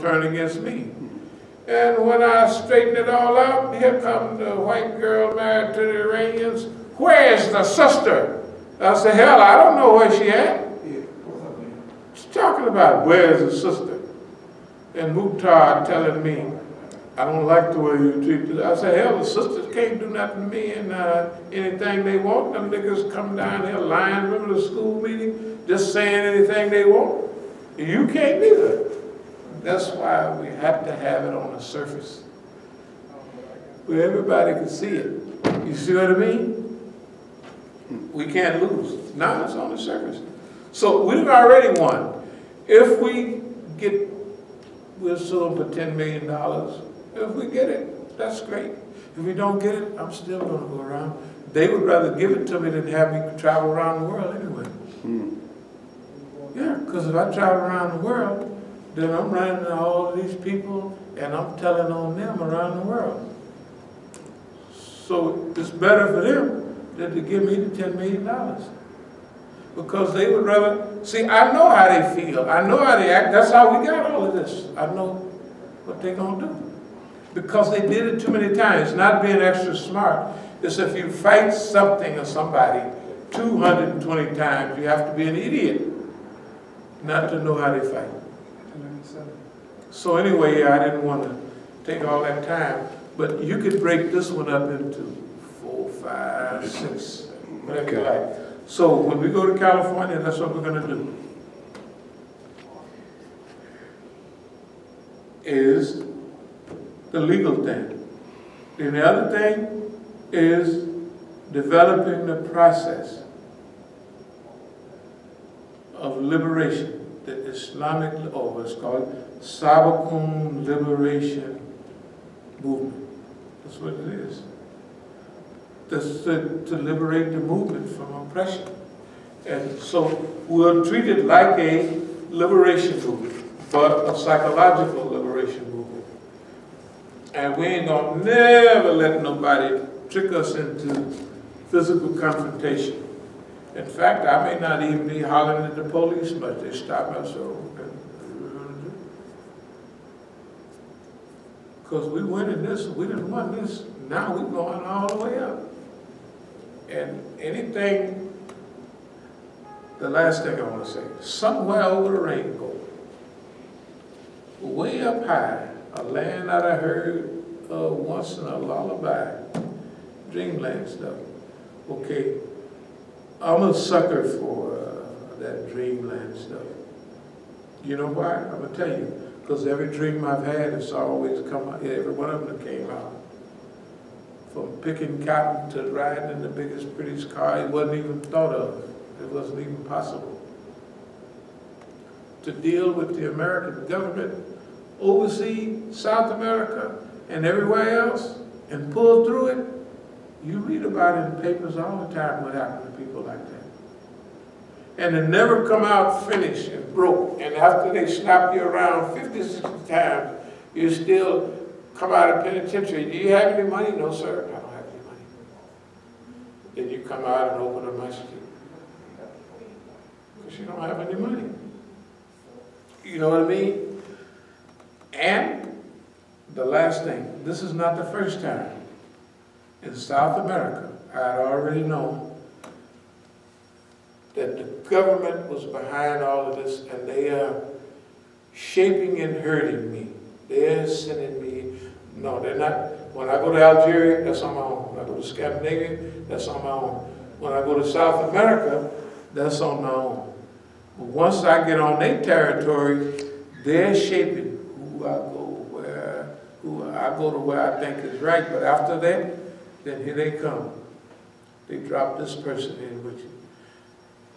turn against me. And when I straighten it all out, here comes the white girl married to the Iranians. Where's the sister? I said, hell, I don't know where she at. She's talking about, where's the sister? And Mukhtar telling me, I don't like the way you treat this. I said, hell, the sisters can't do nothing to me, and anything they want. Them niggas come down here lying, remember the school meeting, just saying anything they want. You can't either. That's why we have to have it on the surface, where everybody can see it. You see what I mean? We can't lose. Now it's on the surface. So we've already won. If we get, we'll sue them for $10 million. If we get it, that's great. If we don't get it, I'm still going to go around. They would rather give it to me than have me travel around the world anyway. Yeah, because if I travel around the world, then I'm running into all of these people and I'm telling on them around the world. So it's better for them than to give me the $10 million. Because they would rather, see, I know how they feel. I know how they act. That's how we got all of this. I know what they're going to do. Because they did it too many times. Not being extra smart. It's if you fight something or somebody 220 times, you have to be an idiot not to know how they fight. So anyway, I didn't want to take all that time, but you could break this one up into 4, 5, 6, whatever you like. So when we go to California, that's what we're going to do. Is the legal thing. And the other thing is developing the process of liberation. The Islamic, or what's called As-Sabiqun liberation movement. That's what it is. That's to liberate the movement from oppression. And so we'll treat it like a liberation movement, but a psychological liberation movement. And we ain't gonna never let nobody trick us into physical confrontation. In fact, I may not even be hollering at the police, but they stop us. So, because we winning this, we didn't win this. Now we're going all the way up. And anything, the last thing I want to say, somewhere over the rainbow, way up high, a land that I heard once in a lullaby, dreamland stuff. Okay. I'm a sucker for that dreamland stuff. You know why? I'm going to tell you. Because every dream I've had, it's always come out. Every one of them came out. From picking cotton to riding in the biggest, prettiest car, it wasn't even thought of. It wasn't even possible. To deal with the American government, oversee South America and everywhere else, and pull through it, you read about it in papers all the time what happened to people like that. And they never come out finished and broke. And after they slap you around 50, 60 times, you still come out of penitentiary. Do you have any money? No, sir, I don't have any money. Then you come out and open a masjid. Because you don't have any money. You know what I mean? And the last thing, this is not the first time. In South America, I had already known that the government was behind all of this, and they are shaping and hurting me. They're sending me, no, they're not. When I go to Algeria, that's on my own. When I go to Scandinavia, that's on my own. When I go to South America, that's on my own. But once I get on their territory, they're shaping who I go, where, who I go to where I think is right. But after that, then here they come. They drop this person in with you.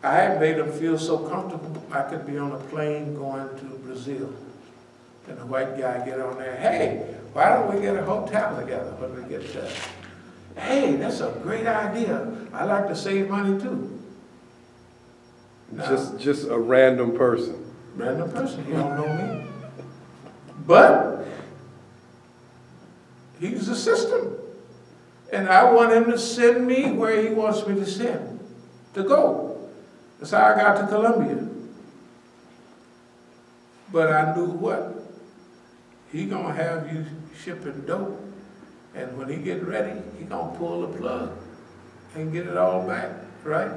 I had made them feel so comfortable, I could be on a plane going to Brazil. And the white guy get on there, hey, why don't we get a hotel together when we get there? Hey, that's a great idea. I like to save money too. Now, just a random person. Random person, he don't know me. But he's the system. And I want him to send me where he wants me to send, to go. That's how I got to Colombia. But I knew what? he gonna have you shipping dope, and when he get ready, he gonna pull the plug and get it all back, right?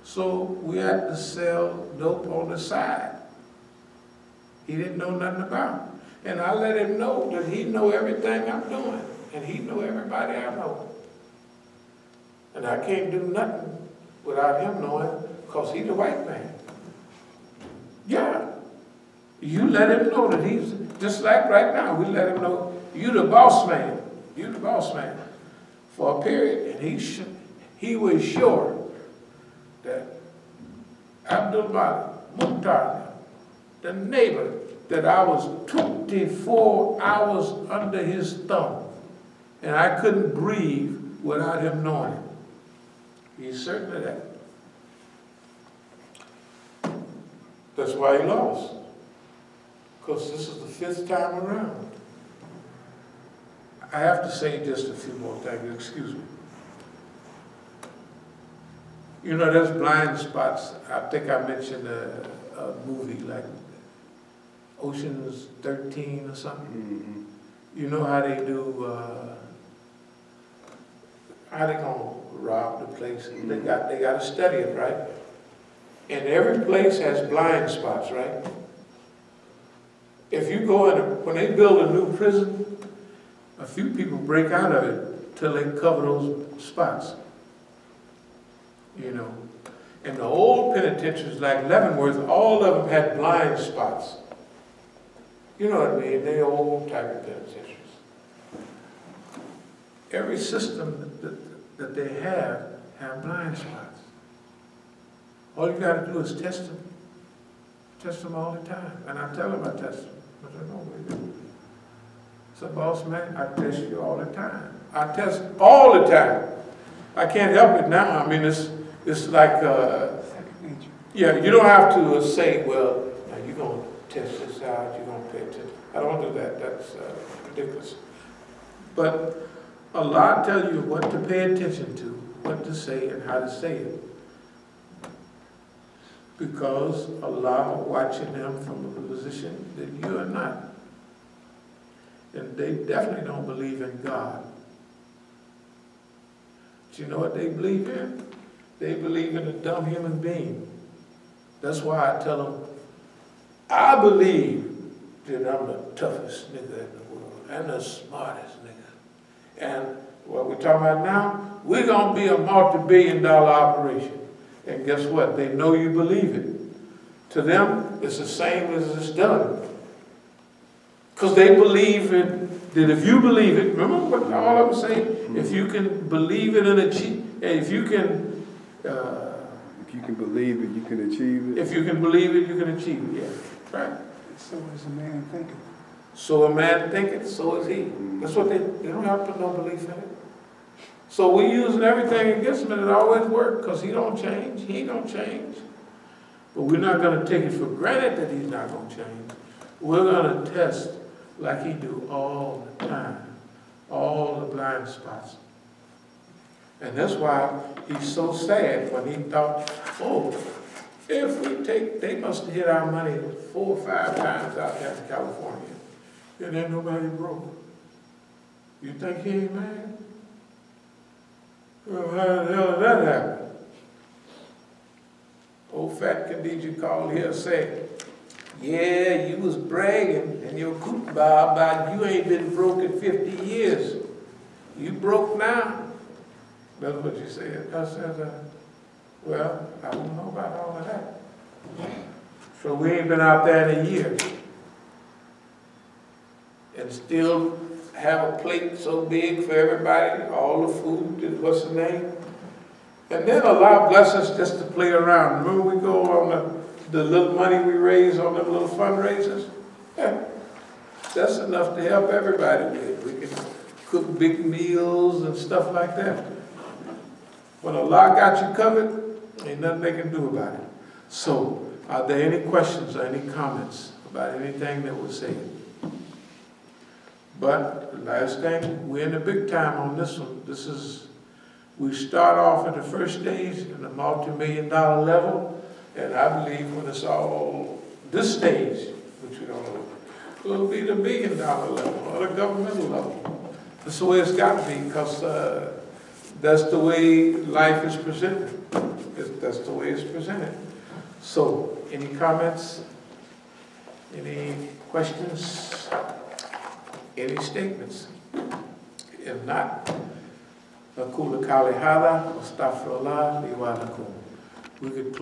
So we had to sell dope on the side. He didn't know nothing about it. And I let him know that he know everything I'm doing, and he know everybody I know. And I can't do nothing without him knowing, because he's a white man. Yeah. You let him know that he's, just like right now, we let him know, you the boss man. You the boss man. For a period, and he was sure that abdul-alim, the neighbor, that I was 24 hours under his thumb, and I couldn't breathe without him knowing it. He's certain of that. That's why he lost, because this is the 5th time around. I have to say just a few more things, excuse me. You know, there's blind spots. I think I mentioned a movie like Ocean's 13 or something. Mm-hmm. You know how they do, how they gonna rob the place? Mm-hmm. They got to study it, right? And every place has blind spots, right? If you go in, when they build a new prison, a few people break out of it till they cover those spots. You know, and the old penitentiaries like Leavenworth, all of them had blind spots. You know what I mean? They're old type of penitentiaries. Every system that they have blind spots. All you got to do is test them. Test them all the time. And I tell them I test them. I don't know what they do. So boss man, I test you all the time. I test all the time. I can't help it now. I mean, it's like, yeah, you don't have to say, well, now you're going to test this out, you're going to pay attention. I don't do that. That's ridiculous. But Allah tells you what to pay attention to, what to say, and how to say it. Because Allah watching them from a position that you are not. And they definitely don't believe in God. But you know what they believe in? They believe in a dumb human being. That's why I tell them, I believe that I'm the toughest nigga in the world and the smartest nigga. And what we're talking about now, we're going to be a multi-billion-dollar operation. And guess what? They know you believe it. To them, it's the same as it's done. Because they believe it, that if you believe it, remember what all of them say? If you can believe it and achieve, if you can believe it, you can achieve it. If you can believe it, you can achieve it, yeah. Right? So is a man thinking. So a man thinketh, so is he. That's what they don't have to put no belief in it. So we're using everything against him, and it always works, because he don't change, he don't change. But we're not going to take it for granted that he's not going to change. We're going to test like he do all the time, all the blind spots. And that's why he's so sad when he thought, oh, if we take, they must have hit our money 4 or 5 times out there in California. And then nobody broke. You think he ain't mad? Well, how the hell did that happen? Old fat Khadija called here and said, yeah, you was bragging in your coop bar about you ain't been broke in 50 years. You broke now? That's what you said. I said, well, I don't know about all of that. So we ain't been out there in a year. And still have a plate so big for everybody, all the food, what's the name? And then Allah bless us just to play around. Remember we go on the little money we raise on the little fundraisers? Yeah. That's enough to help everybody with. We can cook big meals and stuff like that. When Allah got you covered, ain't nothing they can do about it. So, are there any questions or any comments about anything that was said? But the last thing, we're in the big time on this one. This is, we start off at the first stage in the multi-million-dollar level, and I believe when it's all this stage, which we don't know, will be the $1 billion level or the governmental level. That's the way it's got to be, because that's the way life is presented. That's the way it's presented. So, any comments? Any questions? Any statements? If not, أقول قولي هذا واستغفر الله لي ولكم. We could close.